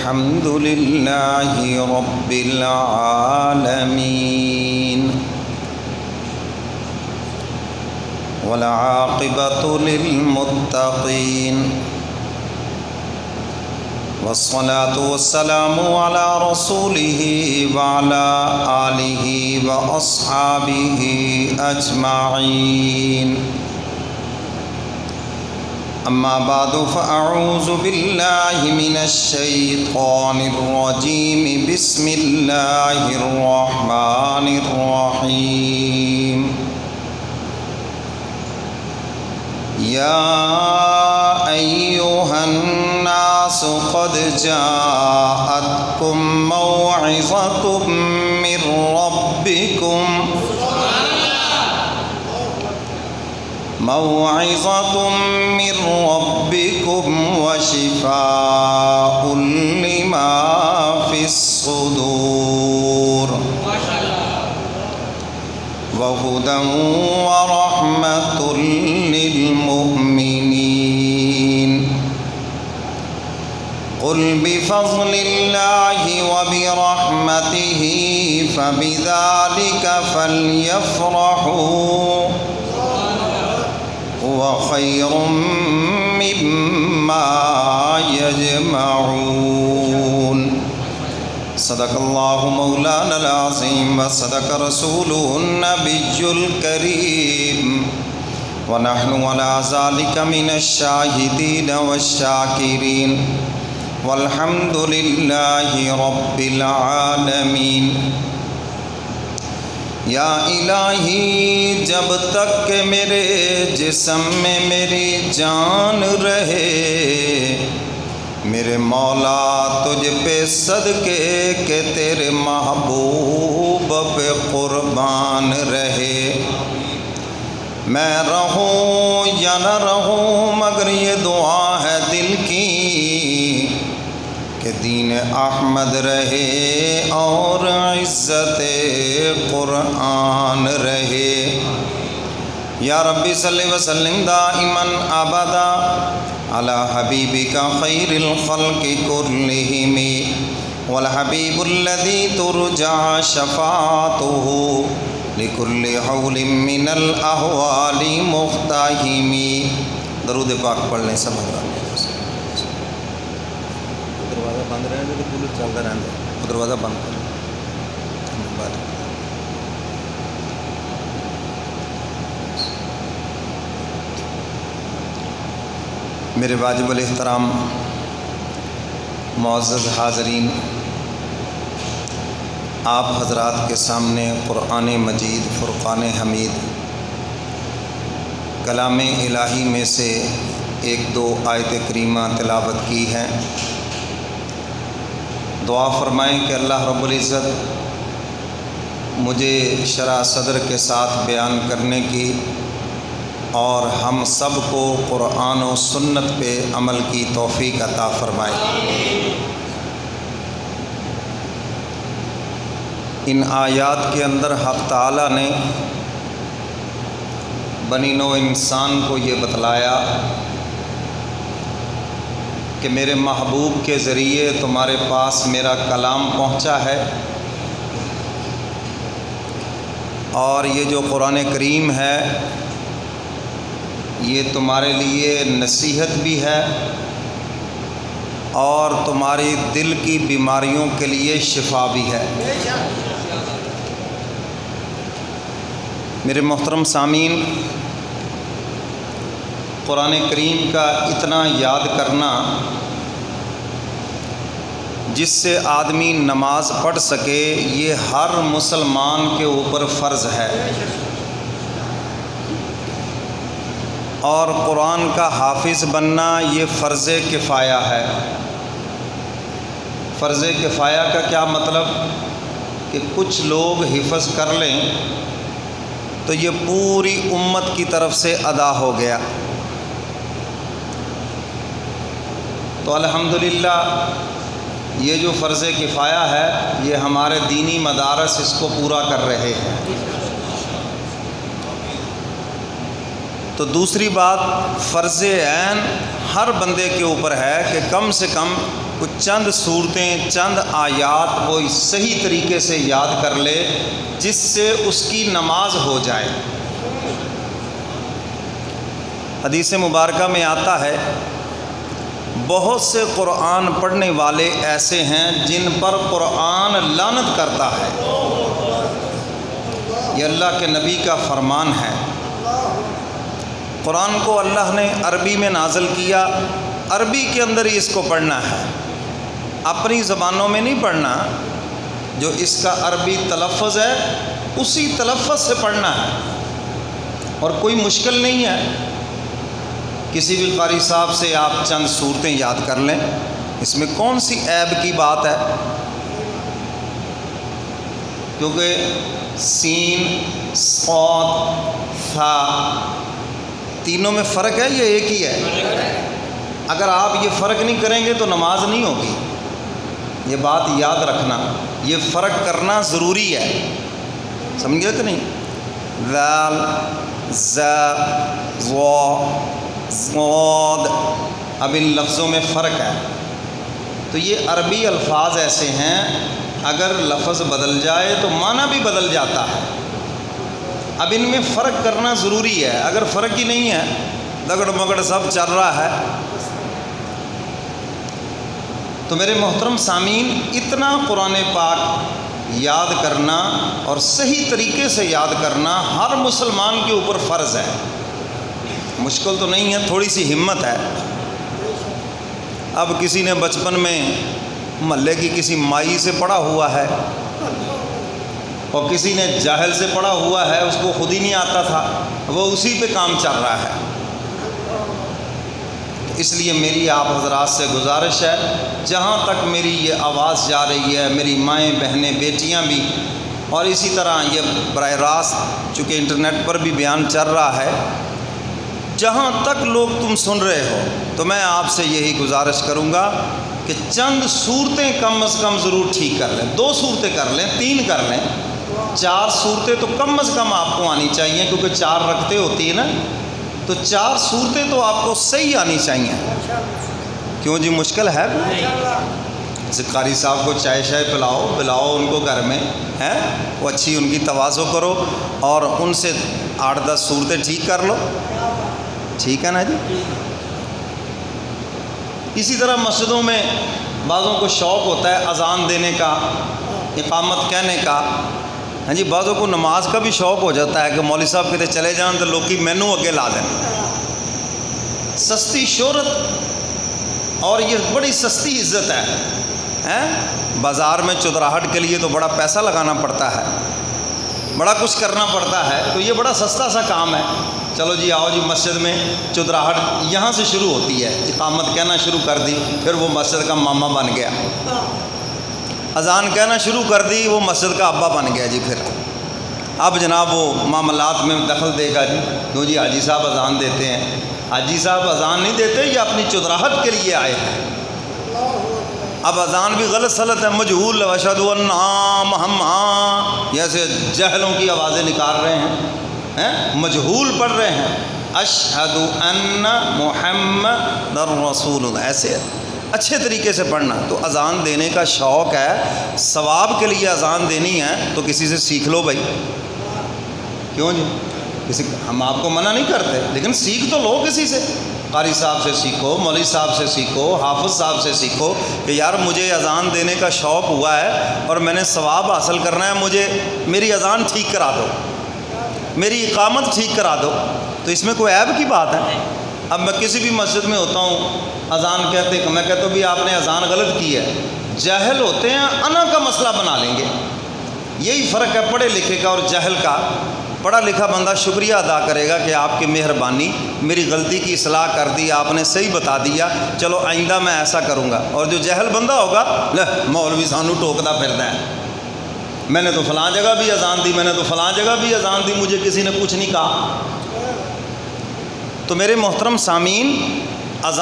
الحمد لله رب العالمين والعاقبة للمتقين والصلاة والسلام على رسوله وعلى آله وأصحابه أجمعين أما بعد فأعوذ بالله من الشيطان الرجيم بسم الله الرحمن الرحيم يا أيها الناس قد جاءتكم موعظة من ربكم وشفاء لما في الصدور وهدى ورحمة للمؤمنين قل بفضل الله وبرحمته فبذلك فليفرحوا هو خير مما يجمعون صدق الله مولانا العظيم وصدق رسوله النبي الكريم ونحن على ذلك من الشاهدين والشاكرين والحمد لله رب العالمین۔ یا الہی جب تک کہ میرے جسم میں میری جان رہے، میرے مولا تجھ پہ صدقے کہ تیرے محبوب پہ قربان رہے۔ میں رہوں یا نہ رہوں مگر یہ دعا ہے دل کی کہ دین احمد رہے اور عزت قرآن رہے۔ یا ربی صلی وسلم دائما ابدا علی حبیبک خیر الخلق کلہم والحبیب الذی ترجع شفاعتہ لکل حول من الاحوال مختہم۔ درود پاک پڑھ لیں سب حضرات۔ دروازہ بند رہے تو پولیس چلتا رہتا، دروازہ بند کر۔ میرے واجب الاحترام معزز حاضرین، آپ حضرات کے سامنے قرآن مجید فرقان حمید کلام الہی میں سے ایک دو آیت کریمہ تلاوت کی ہے۔ دعا فرمائیں کہ اللہ رب العزت مجھے شرح صدر کے ساتھ بیان کرنے کی اور ہم سب کو قرآن و سنت پہ عمل کی توفیق عطا فرمائے۔ ان آیات کے اندر حق تعالیٰ نے بنی نوع انسان کو یہ بتلایا کہ میرے محبوب کے ذریعے تمہارے پاس میرا کلام پہنچا ہے، اور یہ جو قرآن کریم ہے یہ تمہارے لیے نصیحت بھی ہے اور تمہاری دل کی بیماریوں کے لیے شفا بھی ہے۔ میرے محترم سامعین، قرآن کریم کا اتنا یاد کرنا جس سے آدمی نماز پڑھ سکے یہ ہر مسلمان کے اوپر فرض ہے، اور قرآن کا حافظ بننا یہ فرض کفایہ ہے۔ فرض کفایہ کا کیا مطلب کہ کچھ لوگ حفظ کر لیں تو یہ پوری امت کی طرف سے ادا ہو گیا۔ تو الحمدللہ یہ جو فرض کفایہ ہے یہ ہمارے دینی مدارس اس کو پورا کر رہے ہیں۔ تو دوسری بات فرض عین ہر بندے کے اوپر ہے کہ کم سے کم کچھ چند صورتیں، چند آیات وہ صحیح طریقے سے یاد کر لے جس سے اس کی نماز ہو جائے۔ حدیث مبارکہ میں آتا ہے بہت سے قرآن پڑھنے والے ایسے ہیں جن پر قرآن لعنت کرتا ہے۔ یہ اللہ کے نبی کا فرمان ہے۔ قرآن کو اللہ نے عربی میں نازل کیا، عربی کے اندر ہی اس کو پڑھنا ہے، اپنی زبانوں میں نہیں پڑھنا۔ جو اس کا عربی تلفظ ہے اسی تلفظ سے پڑھنا ہے، اور کوئی مشکل نہیں ہے۔ کسی بھی قاری صاحب سے آپ چند صورتیں یاد کر لیں، اس میں کون سی عیب کی بات ہے؟ کیونکہ سین، صاد، ثا تینوں میں فرق ہے، یہ ایک ہی ہے۔ اگر آپ یہ فرق نہیں کریں گے تو نماز نہیں ہوگی۔ یہ بات یاد رکھنا، یہ فرق کرنا ضروری ہے، سمجھ گئے کہ نہیں؟ ذال، ذا، ظا، صاد، اب ان لفظوں میں فرق ہے۔ تو یہ عربی الفاظ ایسے ہیں اگر لفظ بدل جائے تو معنی بھی بدل جاتا ہے۔ اب ان میں فرق کرنا ضروری ہے، اگر فرق ہی نہیں ہے، دگڑ مگڑ سب چل رہا ہے۔ تو میرے محترم سامعین، اتنا قرآن پاک یاد کرنا اور صحیح طریقے سے یاد کرنا ہر مسلمان کے اوپر فرض ہے۔ مشکل تو نہیں ہے، تھوڑی سی ہمت ہے۔ اب کسی نے بچپن میں محلے کی کسی مائی سے پڑھا ہوا ہے، اور کسی نے جاہل سے پڑھا ہوا ہے، اس کو خود ہی نہیں آتا تھا، وہ اسی پہ کام چل رہا ہے۔ اس لیے میری آپ حضرات سے گزارش ہے، جہاں تک میری یہ آواز جا رہی ہے، میری مائیں، بہنیں، بیٹیاں بھی، اور اسی طرح یہ براہ راست چونکہ انٹرنیٹ پر بھی بیان چل رہا ہے، جہاں تک لوگ تم سن رہے ہو، تو میں آپ سے یہی گزارش کروں گا کہ چند صورتیں کم از کم ضرور ٹھیک کر لیں۔ 2 صورتیں کر لیں، 3 کر لیں، 4 صورتیں تو کم از کم آپ کو آنی چاہیے، کیونکہ 4 رکعتیں ہوتی ہیں نا، تو 4 صورتیں تو آپ کو صحیح آنی چاہیے۔ کیوں جی، مشکل ہے؟ قاری صاحب کو چائے شائے پلاؤ ان کو گھر میں، ہیں وہ اچھی ان کی تواضع کرو، اور ان سے 8-10 صورتیں ٹھیک کر لو، ٹھیک ہے نا جی؟ اسی طرح مسجدوں میں بعضوں کو شوق ہوتا ہے اذان دینے کا، اقامت کہنے کا، ہاں جی، بعضوں کو نماز کا بھی شوق ہو جاتا ہے کہ مولوی صاحب کہتے چلے جائیں تو لوگ کی مینو اگے لا دیں۔ سستی شہرت، اور یہ بڑی سستی عزت ہے۔ بازار میں چودراہٹ کے لیے تو بڑا پیسہ لگانا پڑتا ہے، بڑا کچھ کرنا پڑتا ہے، تو یہ بڑا سستا سا کام ہے۔ چلو جی آؤ جی، مسجد میں چودراہٹ یہاں سے شروع ہوتی ہے، اقامت کہنا شروع کر دی، پھر وہ مسجد کا ماما بن گیا، اذان کہنا شروع کر دی، وہ مسجد کا ابا بن گیا جی۔ پھر اب جناب وہ معاملات میں دخل دے گا جی، کیوں جی حاجی صاحب اذان دیتے ہیں؟ حاجی صاحب اذان نہیں دیتے، یہ اپنی چودراہٹ کے لیے آئے ہیں۔ اب اذان بھی غلط سلط ہے، مجہول، اشہد ان محمد، ایسے جہلوں کی آوازیں نکال رہے ہیں، مجہول پڑھ رہے ہیں، اشہد ان محمد رسول اللہ، ایسے اچھے طریقے سے پڑھنا۔ تو اذان دینے کا شوق ہے، ثواب کے لیے اذان دینی ہے تو کسی سے سیکھ لو بھائی، کیوں جی؟ ہم آپ کو منع نہیں کرتے، لیکن سیکھ تو لو کسی سے، قاری صاحب سے سیکھو، مولوی صاحب سے سیکھو، حافظ صاحب سے سیکھو کہ یار مجھے اذان دینے کا شوق ہوا ہے اور میں نے ثواب حاصل کرنا ہے، مجھے میری اذان ٹھیک کرا دو، میری اقامت ٹھیک کرا دو۔ تو اس میں کوئی عیب کی بات ہے؟ اب میں کسی بھی مسجد میں ہوتا ہوں، اذان کہتے میں کہتا ہوں بھی آپ نے اذان غلط کی ہے، جاہل ہوتے ہیں انا کا مسئلہ بنا لیں گے۔ یہی فرق ہے پڑھے لکھے کا اور جاہل کا۔ پڑھا لکھا بندہ شکریہ ادا کرے گا کہ آپ کی مہربانی، میری غلطی کی اصلاح کر دی، آپ نے صحیح بتا دیا، چلو آئندہ میں ایسا کروں گا۔ اور جو جاہل بندہ ہوگا، لے مولوی سانو ٹوکتا پھرتا ہے، میں نے تو فلاں جگہ بھی اذان دی، میں نے تو فلاں جگہ بھی اذان دی، مجھے کسی نے کچھ نہیں کہا۔ تو میرے محترم سامعین،